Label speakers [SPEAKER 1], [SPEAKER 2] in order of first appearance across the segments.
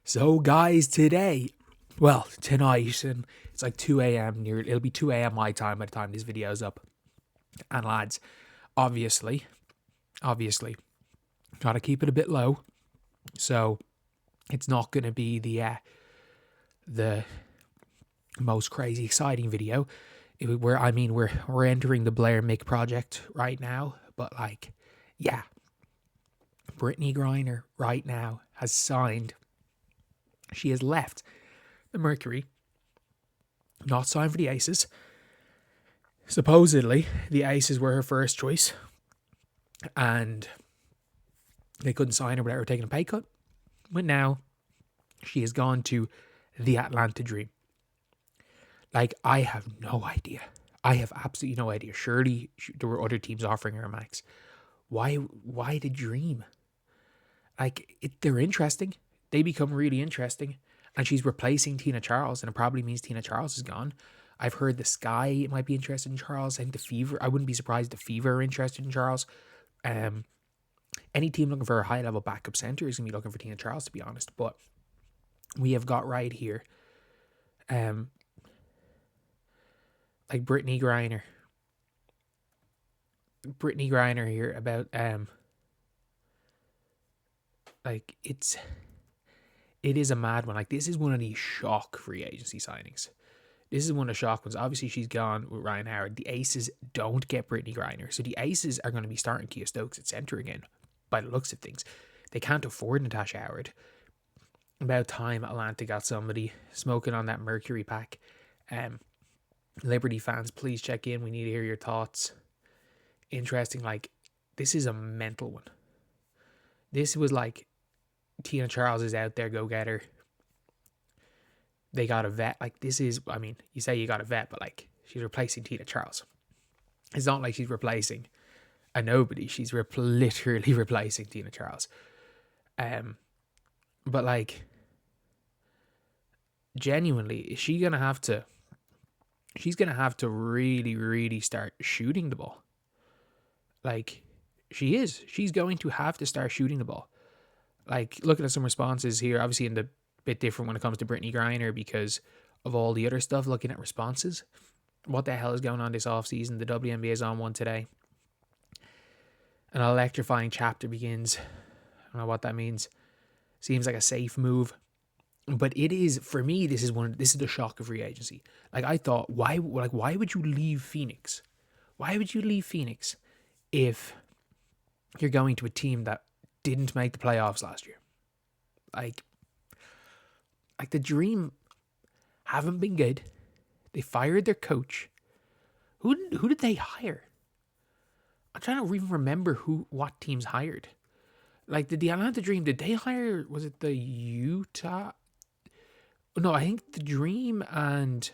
[SPEAKER 1] So, guys, tonight, and it's like 2 a.m. It'll be 2 a.m. my time by the time this video's up. And lads, obviously, gotta keep it a bit low. So, it's not gonna be the most crazy exciting video. We're entering the Blair Mick project right now, but Brittney Griner right now has signed. She has left the Mercury, not signed for the Aces. Supposedly, the Aces were her first choice, and they couldn't sign her without her taking a pay cut. But now, she has gone to the Atlanta Dream. I have no idea. I have absolutely no idea. Surely there were other teams offering her a max. Why the Dream? They're interesting. They become really interesting. And she's replacing Tina Charles, and it probably means Tina Charles is gone. I've heard the Sky might be interested in Charles. I think the Fever, I wouldn't be surprised if the Fever are interested in Charles. Any team looking for a high-level backup center is going to be looking for Tina Charles, to be honest. But we have got right here, Brittney Griner. Brittney Griner here about, it is a mad one. This is one of these shock free agency signings. This is one of the shock ones. Obviously, she's gone with Ryan Howard. The Aces don't get Brittney Griner. So the Aces are going to be starting Kia Stokes at centre again, by the looks of things. They can't afford Natasha Howard. About time Atlanta got somebody smoking on that Mercury pack. Liberty fans, please check in. We need to hear your thoughts. Interesting. This is a mental one. This was Tina Charles is out there, go get her. They got a vet. You say you got a vet, but she's replacing Tina Charles. It's not like she's replacing a nobody. She's literally replacing Tina Charles. But genuinely, she's gonna have to really, really start shooting the ball. She's going to have to start shooting the ball. Looking at some responses here, obviously in the bit different when it comes to Brittney Griner because of all the other stuff. Looking at responses, what the hell is going on this offseason? The WNBA is on one today. An electrifying chapter begins. I don't know what that means. Seems like a safe move, but it is, for me, this is the shock of free agency. I thought, why would you leave Phoenix? Why would you leave Phoenix if you're going to a team that didn't make the playoffs last year? The Dream haven't been good. They fired their coach. Who did they hire? I'm trying to even remember what teams hired. Did the Atlanta Dream, did they hire, was it the Utah? No, I think the Dream and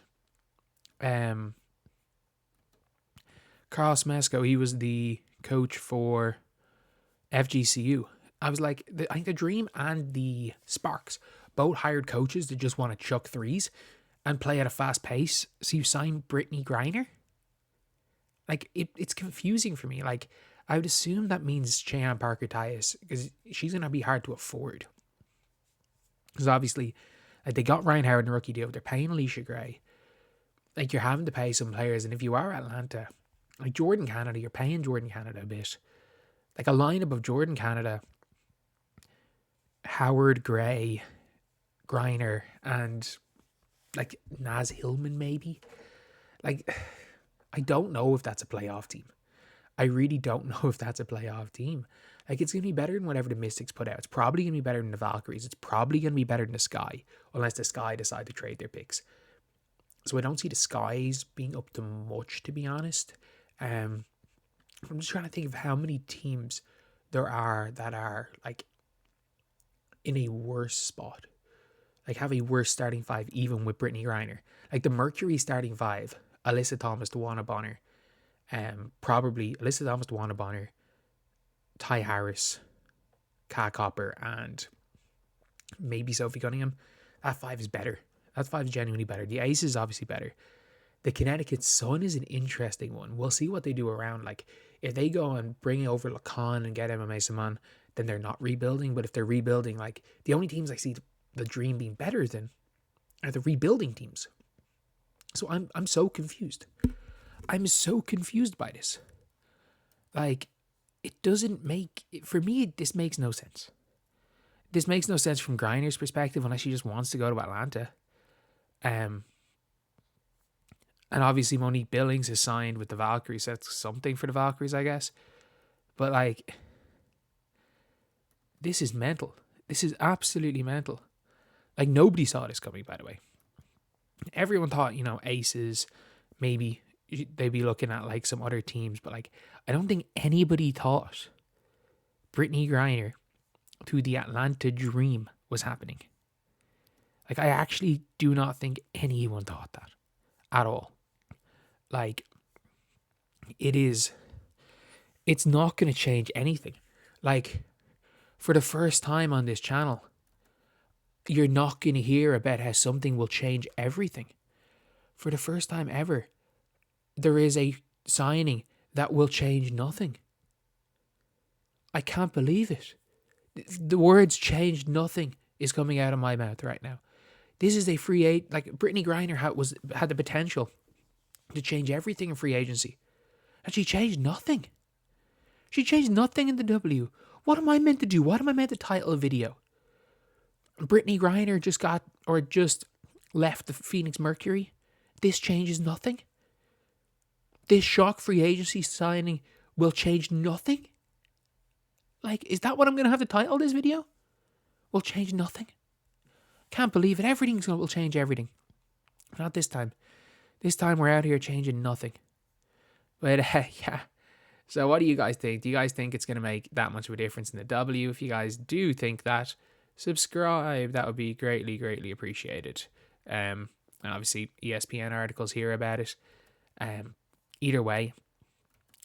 [SPEAKER 1] Carl Smesco, he was the coach for FGCU. I was I think the Dream and the Sparks both hired coaches that just want to chuck threes and play at a fast pace. So you sign Brittney Griner? It's confusing for me. I would assume that means Cheyenne Parker-Tyus, because she's going to be hard to afford. Because obviously, they got Ryan Howard in a rookie deal. They're paying Alicia Gray. You're having to pay some players. And if you are Atlanta, Jordan Canada, you're paying Jordan Canada a bit. A lineup of Jordan Canada, Howard, Gray, Griner, and Naz Hillman maybe. I don't know if that's a playoff team. I really don't know if that's a playoff team. It's going to be better than whatever the Mystics put out. It's probably going to be better than the Valkyries. It's probably going to be better than the Sky, unless the Sky decide to trade their picks. So I don't see the Skies being up to much, to be honest. I'm just trying to think of how many teams there are that are in a worse spot. Have a worse starting five, even with Brittney Griner. The Mercury starting five, Alyssa Thomas, Tawana Bonner, probably Alyssa Thomas, Tawana Bonner, Ty Harris, Kat Copper, and maybe Sophie Cunningham. That five is better. That five is genuinely better. The Ace is obviously better. The Connecticut Sun is an interesting one. We'll see what they do around. If they go and bring over Lacan and get MMA Saman, then they're not rebuilding. But if they're rebuilding, the only teams I see the Dream being better than are the rebuilding teams. So I'm so confused. I'm so confused by this. Like, it doesn't make, for me, this makes no sense. This makes no sense from Griner's perspective unless she just wants to go to Atlanta. And obviously Monique Billings is signed with the Valkyries. So that's something for the Valkyries, I guess. But like, this is mental. This is absolutely mental. Like, nobody saw this coming, by the way. Everyone thought, Aces, maybe they'd be looking at like some other teams. But like, I don't think anybody thought Brittney Griner to the Atlanta Dream was happening. Like, I actually do not think anyone thought that at all. Like, it's not going to change anything. Like, for the first time on this channel, you're not going to hear about how something will change everything. For the first time ever, there is a signing that will change nothing. I can't believe it. The words "changed nothing" is coming out of my mouth right now. This is a free agent. Like, Brittney Griner had the potential to change everything in free agency, and she changed nothing. She changed nothing in the W. What am I meant to do? What am I meant to title a video? Brittney Griner just left the Phoenix Mercury. This changes nothing. This shock free agency signing will change nothing. Like, is that what I'm going to have to title this video? Will change nothing. Can't believe it. Will change everything. Not this time. This time we're out here changing nothing. But yeah. So what do you guys think? Do you guys think it's going to make that much of a difference in the W? If you guys do think that, subscribe. That would be greatly, greatly appreciated. And obviously ESPN articles here about it. Either way,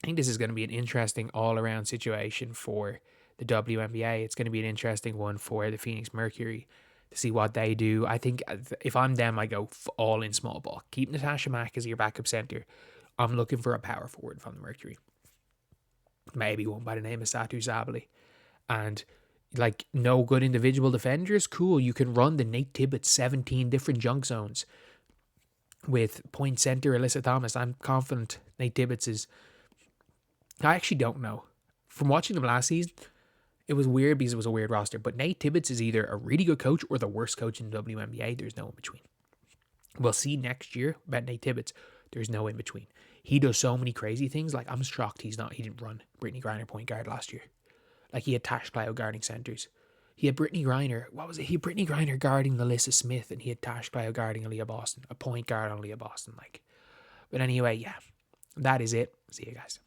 [SPEAKER 1] I think this is going to be an interesting all-around situation for the WNBA. It's going to be an interesting one for the Phoenix Mercury to see what they do. I think if I'm them, I go all in small ball. Keep Natasha Mack as your backup center. I'm looking for a power forward from the Mercury. Maybe one by the name of Satu Sabali. And like, no good individual defenders? Cool. You can run the Nate Tibbetts 17 different junk zones with point center Alyssa Thomas. I'm confident Nate Tibbetts is... I actually don't know. From watching them last season, it was weird because it was a weird roster. But Nate Tibbetts is either a really good coach or the worst coach in the WNBA. There's no in between. We'll see next year about Nate Tibbetts. There's no in between. He does so many crazy things. Like, I'm shocked he didn't run Brittney Griner point guard last year. Like, he had Tash Cloud guarding centers. He had Brittney Griner. What was it? He had Brittney Griner guarding Alyssa Smith, and he had Tash Cloud guarding Aaliyah Boston. A point guard on Aaliyah Boston. Like, but anyway, yeah. That is it. See you guys.